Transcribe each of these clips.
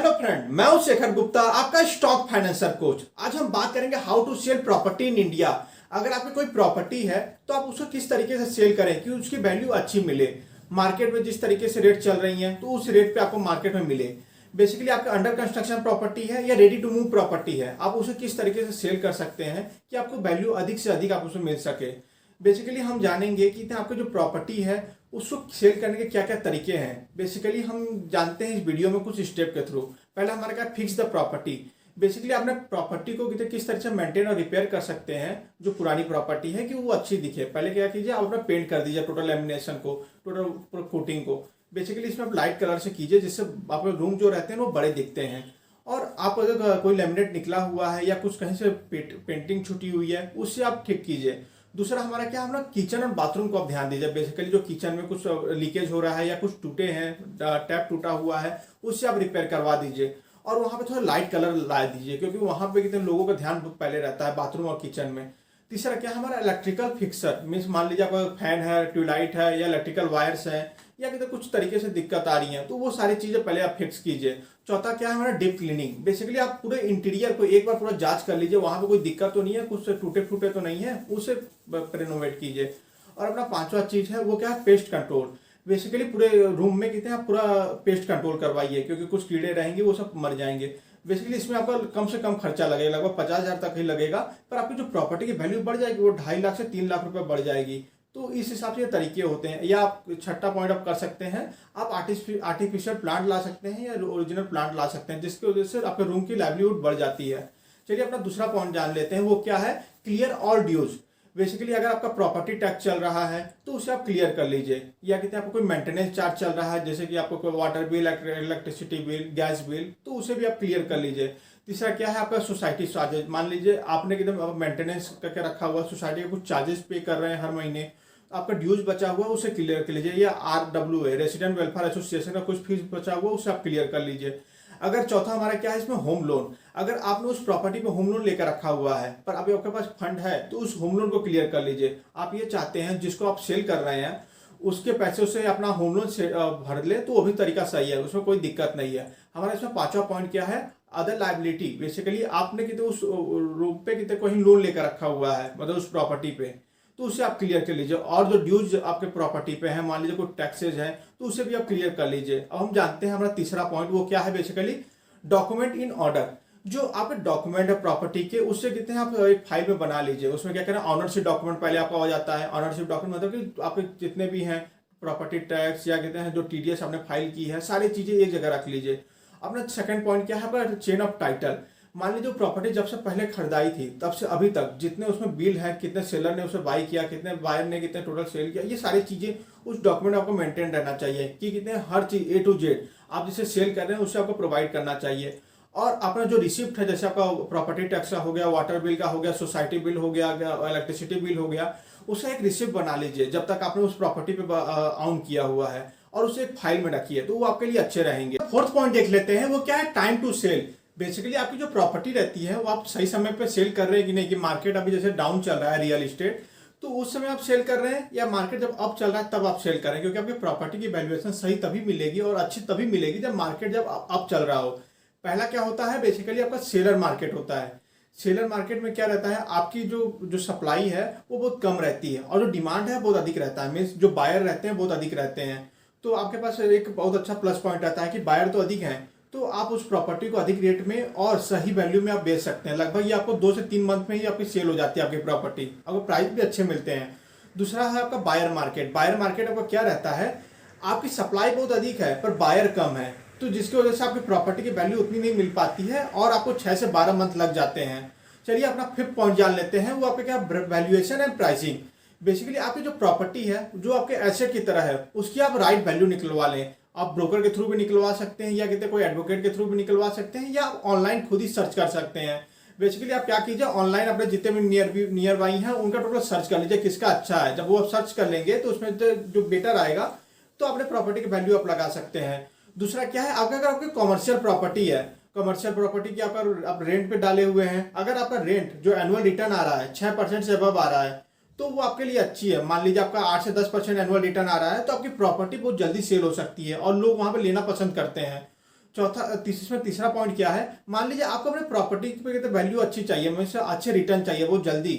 Hello friend, मैं हूं शेखर गुप्ता, आपका स्टॉक फाइनेंसर कोच। आज हम बात करेंगे how to sell property in India. अगर आपकी कोई प्रॉपर्टी है तो आप उसको किस तरीके से सेल करें कि उसकी वैल्यू अच्छी मिले, मार्केट में जिस तरीके से रेट चल रही है तो उस रेट पे आपको मार्केट में मिले। बेसिकली आपका अंडर कंस्ट्रक्शन प्रॉपर्टी है या रेडी टू मूव प्रॉपर्टी है, आप उसे किस तरीके से सेल कर सकते हैं कि आपको वैल्यू अधिक से अधिक आप उसमें मिल सके। बेसिकली हम जानेंगे कि आपकी जो प्रॉपर्टी है उसको सेल करने के क्या क्या तरीके हैं। बेसिकली हम जानते हैं इस वीडियो में कुछ स्टेप के थ्रू। पहला हमारा क्या, फिक्स द प्रॉपर्टी। बेसिकली आपने प्रॉपर्टी को किस तरह से मेंटेन और रिपेयर कर सकते हैं जो पुरानी प्रॉपर्टी है कि वो अच्छी दिखे। पहले क्या कीजिए, आप अपना पेंट कर दीजिए टोटल लेमिनेशन को, टोटल कोटिंग को। बेसिकली इसमें आप लाइट कलर से कीजिए जिससे आपके रूम जो रहते हैं वो बड़े दिखते हैं। और आप अगर कोई लेमिनेट निकला हुआ है या कुछ कहीं से पेंटिंग छुटी हुई है उससे आप ठीक कीजिए। दूसरा हमारा क्या, हमारा किचन और बाथरूम को आप ध्यान दीजिए। बेसिकली जो किचन में कुछ लीकेज हो रहा है या कुछ टूटे हैं, टैप टूटा हुआ है, उससे आप रिपेयर करवा दीजिए। और वहाँ पे थोड़ा लाइट कलर ला दीजिए क्योंकि वहाँ पे कितने लोगों का ध्यान पहले रहता है बाथरूम और किचन में। तीसरा क्या, हमारा इलेक्ट्रिकल फिक्सर, मीन्स मान लीजिए आपका फैन है, ट्यूबलाइट है या इलेक्ट्रिकल वायर्स है या कितने कुछ तरीके से दिक्कत आ रही है तो वो सारी चीज़ें पहले आप फिक्स कीजिए। चौथा क्या है, हमारा डीप क्लीनिंग। बेसिकली आप पूरे इंटीरियर को एक बार पूरा जांच कर लीजिए, वहाँ पे कोई दिक्कत तो नहीं है, कुछ टूटे फूटे तो नहीं है, उसे रिनोवेट कीजिए। और अपना पांचवा चीज़ है वो क्या है, पेस्ट कंट्रोल। बेसिकली पूरे रूम में कितने आप पूरा पेस्ट कंट्रोल करवाइए क्योंकि कुछ कीड़े रहेंगे वो सब मर जाएंगे। बेसिकली इसमें आपका कम से कम खर्चा लगेगा, लगभग 50,000 तक ही लगेगा, पर आपकी जो प्रॉपर्टी की वैल्यू बढ़ जाएगी वो 2.5 लाख से 3 लाख रुपए बढ़ जाएगी। तो इस हिसाब से ये तरीके होते हैं। या आप छठा पॉइंट आप कर सकते हैं, आप आर्टिफिशियल प्लांट ला सकते हैं या ओरिजिनल प्लांट ला सकते हैं जिसकी वजह से आपके रूम की लाइवलीहुड बढ़ जाती है। चलिए अपना दूसरा पॉइंट जान लेते हैं, वो क्या है, क्लियर ऑल ड्यूज। बेसिकली अगर आपका प्रॉपर्टी टैक्स चल रहा है तो उसे आप क्लियर कर लीजिए। या कहते हैं आपको कोई मेंटेनेंस चार्ज चल रहा है, जैसे कि आपको कोई water bill, electricity bill, gas bill, तो उसे भी आप क्लियर कर लीजिए। तीसरा क्या है, आपका सोसाइटी चार्जेस। मान लीजिए आपने एकदम मेंटेनेंस करके रखा हुआ, सोसाइटी के कुछ चार्जेस पे कर रहे हैं हर महीने, आपका ड्यूज बचा हुआ उसे क्लियर कर लीजिए। या RWA, रेसिडेंट वेलफेयर एसोसिएशन का कुछ फीस बचा हुआ उसे आप क्लियर कर लीजिए। अगर चौथा हमारा क्या है, इसमें होम लोन। अगर आपने उस प्रॉपर्टी पे होम लोन लेकर रखा हुआ है पर अभी आपके पास फंड है तो उस होम लोन को क्लियर कर लीजिए। आप ये चाहते हैं जिसको आप सेल कर रहे हैं उसके पैसे से अपना होम लोन भर ले तो वो भी तरीका सही है, उसमें कोई दिक्कत नहीं है। हमारा इसमें पांचवा पॉइंट क्या है, अदर लाइबिलिटी। बेसिकली आपने कितने उस रूम पे कितने कोई लोन लेकर रखा हुआ है, मतलब उस प्रॉपर्टी पे, तो उसे आप क्लियर कर लीजिए। और जो ड्यूज आपके प्रॉपर्टी पे है, मान लीजिए कोई टैक्सेज है तो उसे भी आप क्लियर कर लीजिए। अब हम जानते हैं हमारा तीसरा पॉइंट वो क्या है, बेसिकली डॉक्यूमेंट इन ऑर्डर। जो आपके डॉक्यूमेंट है प्रॉपर्टी के उससे कितने आप एक फाइल में बना लीजिए। उसमें क्या करना, ऑनरशिप डॉक्यूमेंट पहले आपका हो जाता है। ऑनरशिप डॉक्यूमेंट मतलब कि आपके जितने भी हैं प्रॉपर्टी टैक्स या कहते हैं जो TDS आपने फाइल की है, सारी चीजें एक जगह रख लीजिए। अपना सेकंड पॉइंट क्या है, आपका चेन ऑफ टाइटल। मान लीजिए प्रॉपर्टी जब से पहले खरीदाई थी तब से अभी तक जितने उसमें बिल है, कितने सेलर ने उसे बाई किया, कितने बायर ने कितने टोटल सेल किया, ये सारी चीजें उस डॉक्यूमेंट आपको मेंटेन रहना चाहिए कि कितने हर चीज A to Z आप जिसे सेल कर रहे हैं उसे आपको प्रोवाइड करना चाहिए। और अपना जो रिसिप्ट है, जैसे आपका प्रॉपर्टी टैक्स का हो गया, वाटर बिल का हो गया, सोसाइटी बिल हो गया, इलेक्ट्रिसिटी बिल हो गया, उसका एक रिसिप्ट बना लीजिए जब तक आपने उस प्रॉपर्टी पे ऑन किया हुआ है और उसे एक फाइल में रखिए तो वो आपके लिए अच्छे रहेंगे। फोर्थ पॉइंट देख लेते हैं, वो क्या है, टाइम टू सेल। बेसिकली आपकी जो प्रॉपर्टी रहती है वो आप सही समय पे सेल कर रहे हैं कि नहीं, कि मार्केट अभी जैसे डाउन चल रहा है रियल इस्टेट तो उस समय आप सेल कर रहे हैं, या मार्केट जब अप चल रहा है तब आप सेल कर रहे हैं। क्योंकि आपकी प्रॉपर्टी की वैल्यूएशन सही तभी मिलेगी और अच्छी तभी मिलेगी जब मार्केट जब अप चल रहा हो। पहला क्या होता है, बेसिकली आपका सेलर मार्केट होता है। सेलर मार्केट में क्या रहता है, आपकी जो सप्लाई है वो बहुत कम रहती है और जो डिमांड है बहुत अधिक रहता है। मीन्स जो बायर रहते हैं बहुत अधिक रहते हैं। तो आपके पास एक बहुत अच्छा प्लस पॉइंट रहता है कि बायर तो अधिक हैं तो आप उस प्रॉपर्टी को अधिक रेट में और सही वैल्यू में आप बेच सकते हैं। लगभग ये आपको 2 से 3 मंथ में ही आपकी सेल हो जाती है आपकी प्रॉपर्टी, आपको प्राइस भी अच्छे मिलते हैं। दूसरा है आपका बायर मार्केट। बायर मार्केट आपका क्या रहता है, आपकी सप्लाई बहुत अधिक है पर बायर कम है, तो जिसकी वजह से आपकी प्रॉपर्टी की वैल्यू उतनी नहीं मिल पाती है और आपको 6 से 12 मंथ लग जाते हैं। चलिए अपना फिफ्थ पॉइंट जान लेते हैं, वो आपका क्या, वैल्यूएशन एंड प्राइसिंग। बेसिकली आपकी जो प्रॉपर्टी है जो आपके एसेट की तरह है उसकी आप राइट वैल्यू निकलवा लें। आप ब्रोकर के थ्रू भी निकलवा सकते हैं या कहते कोई एडवोकेट के थ्रू भी निकलवा सकते हैं, या आप ऑनलाइन खुद ही सर्च कर सकते हैं। बेसिकली आप क्या कीजिए, ऑनलाइन अपने जितने भी नियर बाई हैं उनका टोटल सर्च कर लीजिए किसका अच्छा है। जब वो आप सर्च कर लेंगे तो उसमें जो बेटर आएगा तो अपने प्रॉपर्टी की वैल्यू आप लगा सकते हैं। दूसरा क्या है, आपका अगर आपकी कॉमर्शियल प्रॉपर्टी है, कमर्शियल प्रॉपर्टी की आप रेंट पे डाले हुए हैं, अगर आपका रेंट जो एनुअल रिटर्न आ रहा है 6% से अबव आ रहा है तो वो आपके लिए अच्छी है। मान लीजिए आपका 8 से 10% एनुअल रिटर्न आ रहा है तो आपकी प्रॉपर्टी बहुत जल्दी सेल हो सकती है और लोग वहां पे लेना पसंद करते हैं। इसमें तीसरा पॉइंट क्या है, मान लीजिए आपको अपने प्रॉपर्टी पे वैल्यू अच्छी चाहिए, मतलब अच्छे रिटर्न चाहिए बहुत जल्दी,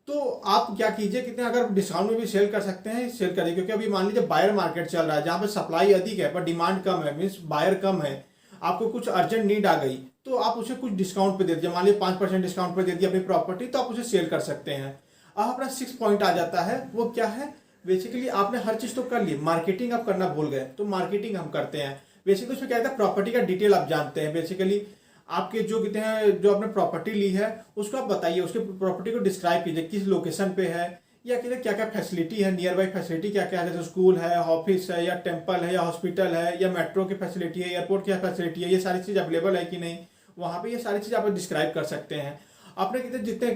तो आप क्या कीजिए, कितने अगर डिस्काउंट में भी सेल कर सकते हैं सेल करिए, क्योंकि अभी मान लीजिए बायर मार्केट चल रहा है जहाँ पे सप्लाई अधिक है पर डिमांड कम है, मीन्स बायर कम है, आपको कुछ अर्जेंट नीड आ गई तो आप उसे कुछ डिस्काउंट पे दे दीजिए, मान लीजिए 5% डिस्काउंट पे दे दिया अपनी प्रॉपर्टी, तो आप उसे सेल कर सकते हैं। अब अपना 6 पॉइंट आ जाता है, वो क्या है, बेसिकली आपने हर चीज तो कर ली, मार्केटिंग आप करना भूल गए, तो मार्केटिंग हम करते हैं। बेसिकली उसमें क्या रहता है, प्रॉपर्टी का डिटेल आप जानते हैं, बेसिकली आपके जो कितने हैं, जो आपने प्रॉपर्टी ली है उसको आप बताइए, उसके प्रॉपर्टी को डिस्क्राइब कीजिए, किस लोकेशन पे है या किधर क्या क्या फैसिलिटी है, नियर बाई फैसिलिटी क्या क्या है, जैसे स्कूल है, ऑफिस है, या टेम्पल है, या हॉस्पिटल है, या मेट्रो की फैसिलिटी है, एयरपोर्ट की फैसिलिटी है, ये सारी चीज़ अवेलेबल है कि नहीं वहाँ पे, ये सारी चीज़ आप डिस्क्राइब कर सकते हैं। आपने कितने जितने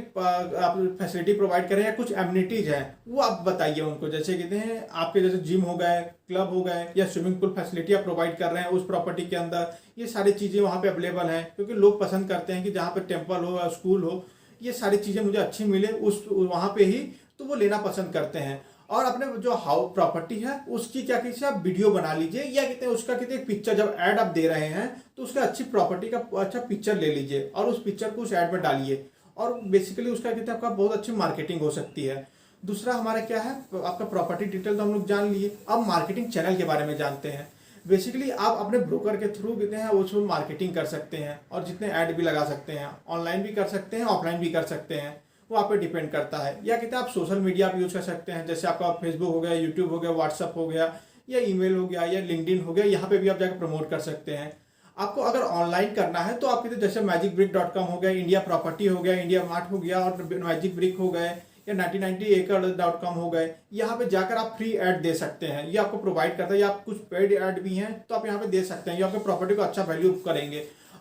आप फैसिलिटी प्रोवाइड करें या कुछ एमिनिटीज हैं वो आप बताइए उनको, जैसे कहते हैं आपके जैसे जिम हो गए, क्लब हो गए, या स्विमिंग पूल फैसिलिटी आप प्रोवाइड कर रहे हैं उस प्रॉपर्टी के अंदर, ये सारी चीज़ें वहाँ पे अवेलेबल हैं, क्योंकि लोग पसंद करते हैं कि जहाँ पे टेम्पल हो या स्कूल हो, ये सारी चीज़ें मुझे अच्छी मिले उस वहाँ पे ही, तो वो लेना पसंद करते हैं। और अपने जो हाउस प्रॉपर्टी है उसकी क्या कीजिए, आप वीडियो बना लीजिए, या कहते हैं उसका कहते हैं पिक्चर, जब ऐड आप दे रहे हैं तो उसका अच्छी प्रॉपर्टी का अच्छा पिक्चर ले लीजिए और उस पिक्चर को उस ऐड में डालिए, और बेसिकली उसका कहते हैं आपका बहुत अच्छी मार्केटिंग हो सकती है। दूसरा हमारा क्या है, आपका प्रॉपर्टी डिटेल तो हम लोग जान लिए, अब मार्केटिंग चैनल के बारे में जानते हैं। बेसिकली आप अपने ब्रोकर के थ्रू कहते हैं उसमें मार्केटिंग कर सकते हैं, और जितने ऐड भी लगा सकते हैं, ऑनलाइन भी कर सकते हैं, ऑफलाइन भी कर सकते हैं, वो आप पे डिपेंड करता है। या कहते हैं आप सोशल मीडिया आप यूज कर सकते हैं, जैसे आपका फेसबुक हो गया, यूट्यूब हो गया, व्हाट्सअप हो गया, या ईमेल हो गया, या लिंक्डइन हो गया, यहाँ पे भी आप जाकर प्रमोट कर सकते हैं। आपको अगर ऑनलाइन करना है तो आप कहते जैसे magicbrick.com हो गया, इंडिया प्रॉपर्टी हो गया, इंडिया मार्ट हो गया, और मैजिक ब्रिक हो गए, या 9090acre.com हो गए, यहाँ पे जाकर आप फ्री ऐड दे सकते हैं, ये आपको प्रोवाइड करता है, या आप कुछ पेड ऐड भी हैं तो आप यहाँ पे दे सकते हैं, ये आपके प्रॉपर्टी को अच्छा वैल्यू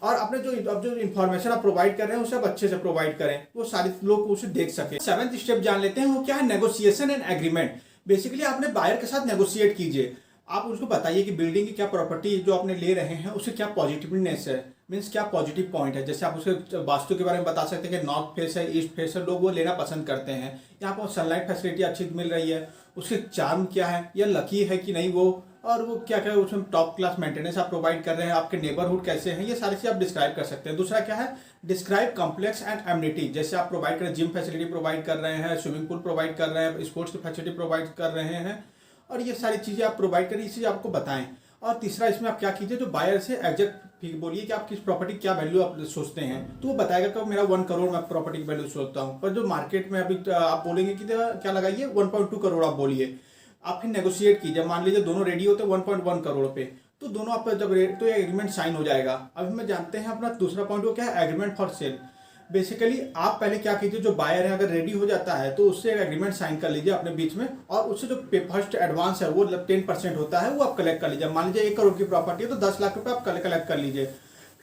अब अपने जो इन्फॉर्मेशन आप प्रोवाइड कर रहे हैं उसे आप अच्छे से प्रोवाइड करें, वो सारे लोग उसे देख सके। 7th स्टेप जान लेते हैं, वो क्या है, नेगोशिएशन एंड एग्रीमेंट। बेसिकली आपने बायर के साथ नेगोशिएट कीजिए, आप उसको बताइए कि बिल्डिंग की क्या प्रॉपर्टी जो आपने ले रहे हैं उससे क्या पॉजिटिवनेस है, मीन्स क्या पॉजिटिव पॉइंट है, जैसे आप उसके वास्तु के बारे में बता सकते हैं कि नॉर्थ फेस है, ईस्ट फेस है, लोग वो लेना पसंद करते हैं, यहाँ पर सनलाइट फैसिलिटी अच्छी मिल रही है, उसके चार्म क्या है, या लकी है कि नहीं वो, और वो क्या क्या उसमें टॉप क्लास मेंटेनेंस आप प्रोवाइड कर रहे हैं, आपके नेबरहुड कैसे हैं, ये सारी चीज़ आप डिस्क्राइब कर सकते हैं। दूसरा क्या है, डिस्क्राइब कॉम्प्लेक्स एंड एमिनिटी, जैसे आप प्रोवाइड कर रहे हैं, जिम फैसिलिटी प्रोवाइड कर रहे हैं, स्विमिंग पूल प्रोवाइड कर रहे हैं, स्पोर्ट्स की फैसिलिटी प्रोवाइड कर रहे हैं, और ये सारी चीज़ें आप प्रोवाइड करें, इस चीज़ आपको बताएं। और तीसरा इसमें आप क्या कीजिए, जो बायर से एग्जैक्ट बोलिए कि आप किस प्रॉपर्टी क्या वैल्यू आप सोचते हैं, तो वो बताएगा कि मेरा 1 करोड़ मैं प्रॉपर्टी की वैल्यू सोचता हूँ, पर जो मार्केट में अभी आप बोलेंगे कि क्या लगाइए 1.2 करोड़ आप बोलिए, आप फिर नेगोशिएट कीजिए, मान लीजिए दोनों रेडी होते हैं 1.1 करोड़ पे, तो दोनों आप जब तो ये एग्रीमेंट साइन हो जाएगा। अब हमें जानते हैं अपना दूसरा पॉइंट वो क्या है, एग्रीमेंट फॉर सेल। बेसिकली आप पहले क्या कीजिए, जो बायर है अगर रेडी हो जाता है तो उससे एग्रीमेंट साइन कर लीजिए अपने बीच में, और उससे जो फर्स्ट एडवांस है वो 10% होता है वो आप कलेक्ट कर लीजिए। मान लीजिए 1 करोड़ की प्रॉपर्टी है तो 10 लाख रुपए आप कलेक्ट कर लीजिए।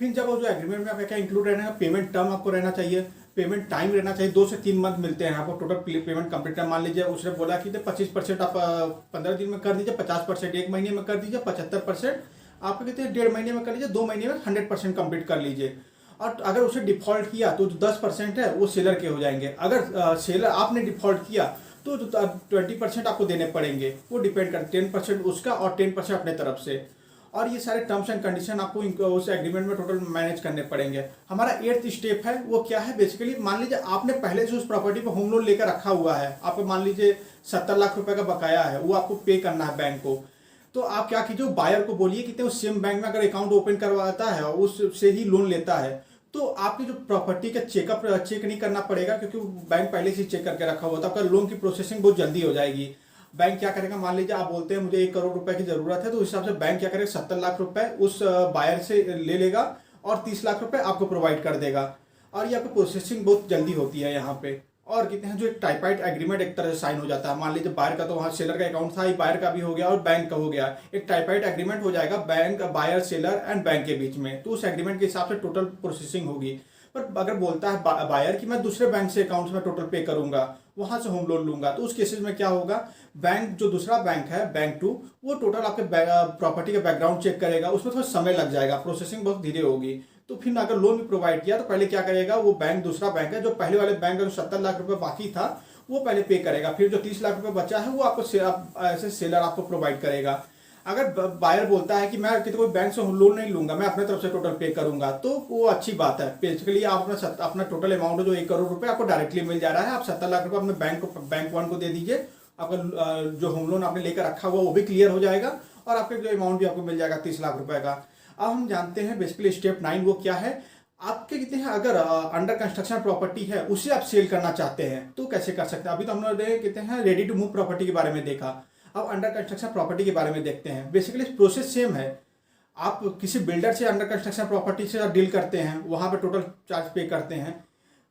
फिर जब वो जो एग्रीमेंट में आपका क्या इंक्लूड रहना है, पेमेंट टर्म आपको रहना चाहिए, पेमेंट टाइम रहना चाहिए, 2 से 3 मंथ मिलते हैं आपको टोटल पेमेंट कंप्लीट टाइम। मान लीजिए उसने बोला कि 25% आप 15 दिन में कर दीजिए, 50% 1 महीने में कर दीजिए, 75% आपको कहते हैं 1.5 महीने में कर लीजिए, 2 महीने में 100% कंप्लीट कर लीजिए। और अगर उसे डिफॉल्ट किया तो जो 10% है वो सेलर के हो जाएंगे, अगर सेलर आपने डिफॉल्ट किया तो 20% आपको देने पड़ेंगे, वो डिपेंड कर 10% उसका और 10% अपने तरफ से। और ये सारे टर्म्स एंड कंडीशन आपको उस एग्रीमेंट में टोटल मैनेज करने पड़ेंगे। हमारा 8th स्टेप है वो क्या है, बेसिकली मान लीजिए आपने पहले से उस प्रॉपर्टी पर होम लोन लेकर रखा हुआ है, आपको मान लीजिए 70 लाख रुपए का बकाया है, वो आपको पे करना है बैंक को। तो आप क्या कीजिए, बायर को बोलिए कि वो सेम बैंक में अगर अकाउंट ओपन करवाता है उससे ही लोन लेता है, तो आपकी जो प्रॉपर्टी का चेक नहीं करना पड़ेगा, क्योंकि बैंक पहले से चेक करके रखा हुआ था, आपका लोन की प्रोसेसिंग बहुत जल्दी हो जाएगी। बैंक क्या करेगा, मान लीजिए आप बोलते हैं मुझे 1 करोड़ रुपए की जरूरत है, तो उस हिसाब से बैंक क्या करेगा 70 लाख रुपए उस बायर से ले लेगा और 30 लाख रुपए आपको प्रोवाइड कर देगा, और ये आपको प्रोसेसिंग बहुत जल्दी होती है यहाँ पे। और कितने हैं जो एक टाइपाइड एग्रीमेंट एक तरह से साइन हो जाता है, मान लीजिए बायर का तो वहाँ सेलर का अकाउंट था, बायर का भी हो गया और बैंक का हो गया, एक टाइपाइड एग्रीमेंट हो जाएगा bank buyer seller and bank के बीच में, तो उस एग्रीमेंट के हिसाब से टोटल प्रोसेसिंग होगी। पर अगर बोलता है बायर कि मैं दूसरे बैंक से अकाउंट में टोटल पे करूंगा, वहां से होम लोन लूंगा, तो उस केसेस में क्या होगा, बैंक जो दूसरा बैंक है बैंक 2 वो टोटल आपके प्रॉपर्टी का बैकग्राउंड चेक करेगा, उसमें थोड़ा समय लग जाएगा, प्रोसेसिंग बहुत धीरे होगी। तो फिर अगर लोन भी प्रोवाइड किया तो पहले क्या करेगा, वो बैंक दूसरा बैंक है जो पहले वाले बैंक का जो 70 लाख रुपए बाकी था वो पहले पे करेगा, फिर जो 30 लाख रुपए बचा है वो आपको ऐसे सेलर आपको प्रोवाइड करेगा। अगर बायर बोलता है कि मैं किसी कोई बैंक से लोन नहीं लूंगा, मैं अपने तरफ से टोटल पे करूंगा, तो वो अच्छी बात है। बेसिकली आप अपना टोटल अमाउंट जो 1 करोड़ रुपए आपको डायरेक्टली मिल जा रहा है, आप 70 लाख रुपए अपने बैंक वन को दे दीजिए, आपका जो होम लोन आपने लेकर रखा हुआ वो भी क्लियर हो जाएगा और आपके जो अमाउंट भी आपको मिल जाएगा 30 लाख रुपए का। अब हम जानते हैं बेसिकली स्टेप 9 वो क्या है। आपके कितने हैं, अगर अंडर कंस्ट्रक्शन प्रॉपर्टी है उसे आप सेल करना चाहते हैं तो कैसे कर सकते हैं। अभी तो हमने कितने हैं रेडी टू मूव प्रॉपर्टी के बारे में देखा, अब अंडर कंस्ट्रक्शन प्रॉपर्टी के बारे में देखते हैं। बेसिकली प्रोसेस सेम है, आप किसी बिल्डर से अंडर कंस्ट्रक्शन प्रॉपर्टी से डील करते हैं, वहां पे टोटल चार्ज पे करते हैं।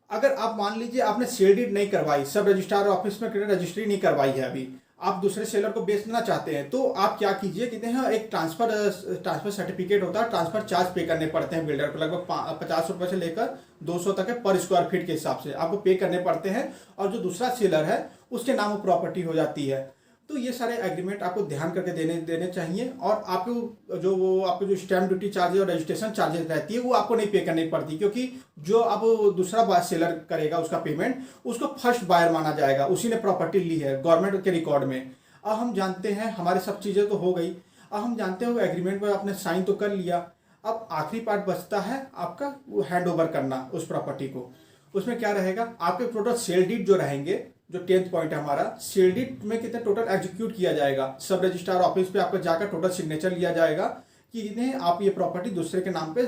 अगर आप मान लीजिए आपने सेल डीड नहीं करवाई, सब रजिस्ट्रार ऑफिस में रजिस्ट्री नहीं करवाई है, अभी आप दूसरे सेलर को बेचना चाहते हैं, तो आप क्या कीजिए, कहते हैं एक ट्रांसफर सर्टिफिकेट होता है, ट्रांसफर चार्ज पे करने पड़ते हैं बिल्डर को, लगभग 50 रुपए से लेकर 200 तक है पर स्क्वायर फीट के हिसाब से आपको पे करने पड़ते हैं, और जो दूसरा सेलर है उसके नाम प्रॉपर्टी हो जाती है। तो ये सारे एग्रीमेंट आपको ध्यान करके देने चाहिए, और आपको जो स्टैम्प ड्यूटी चार्जेस और रजिस्ट्रेशन चार्जेस रहती है वो आपको नहीं पे करनी पड़ती, क्योंकि जो अब दूसरा सेलर करेगा उसका पेमेंट, उसको फर्स्ट बायर माना जाएगा, उसी ने प्रॉपर्टी ली है गवर्नमेंट के रिकॉर्ड में। अब हम जानते हैं हमारी सब चीज़ें तो हो गई, अब हम जानते हैं वो एग्रीमेंट पर आपने साइन तो कर लिया, अब आखिरी पार्ट बचता है आपका वो हैंड ओवर करना उस प्रॉपर्टी को। उसमें क्या रहेगा, आपके टोटल सेल डीड जो रहेंगे, जो 10th पॉइंट है हमारा, सेल डीड में कितने टोटल एग्जीक्यूट किया जाएगा, सब रजिस्ट्रार ऑफिस पे आपको जाकर टोटल सिग्नेचर लिया जाएगा कि कितने आप ये प्रॉपर्टी दूसरे के नाम पे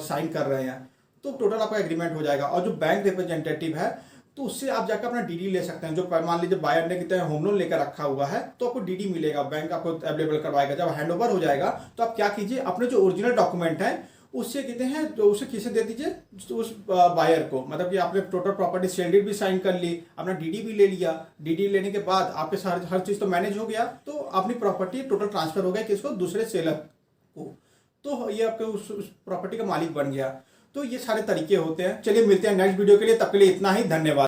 साइन कर रहे हैं, तो टोटल आपका एग्रीमेंट हो जाएगा। और जो बैंक रिप्रेजेंटेटिव है तो उससे आप जाकर अपना डीडी ले सकते हैं। जो मान लीजिए बायर ने कितने होम लोन लेकर रखा हुआ है तो आपको डीडी मिलेगा, बैंक आपको अवेलेबल करवाएगा। जब हैंड ओवर हो जाएगा तो आप क्या कीजिए, अपने जो ओरिजिनल डॉक्यूमेंट है उससे कहते हैं तो उसे किसे दे दीजिए, उस बायर को। मतलब कि आपने टोटल प्रॉपर्टी सेल डीड भी साइन कर ली, अपना डीडी भी ले लिया, डीडी लेने के बाद आपके हर चीज तो मैनेज हो गया, तो अपनी प्रॉपर्टी टोटल ट्रांसफर हो गया किसको, दूसरे सेलर को, तो ये आपके उस प्रॉपर्टी का मालिक बन गया। तो ये सारे तरीके होते हैं। चलिए मिलते हैं नेक्स्ट वीडियो के लिए, तब के लिए इतना ही, धन्यवाद।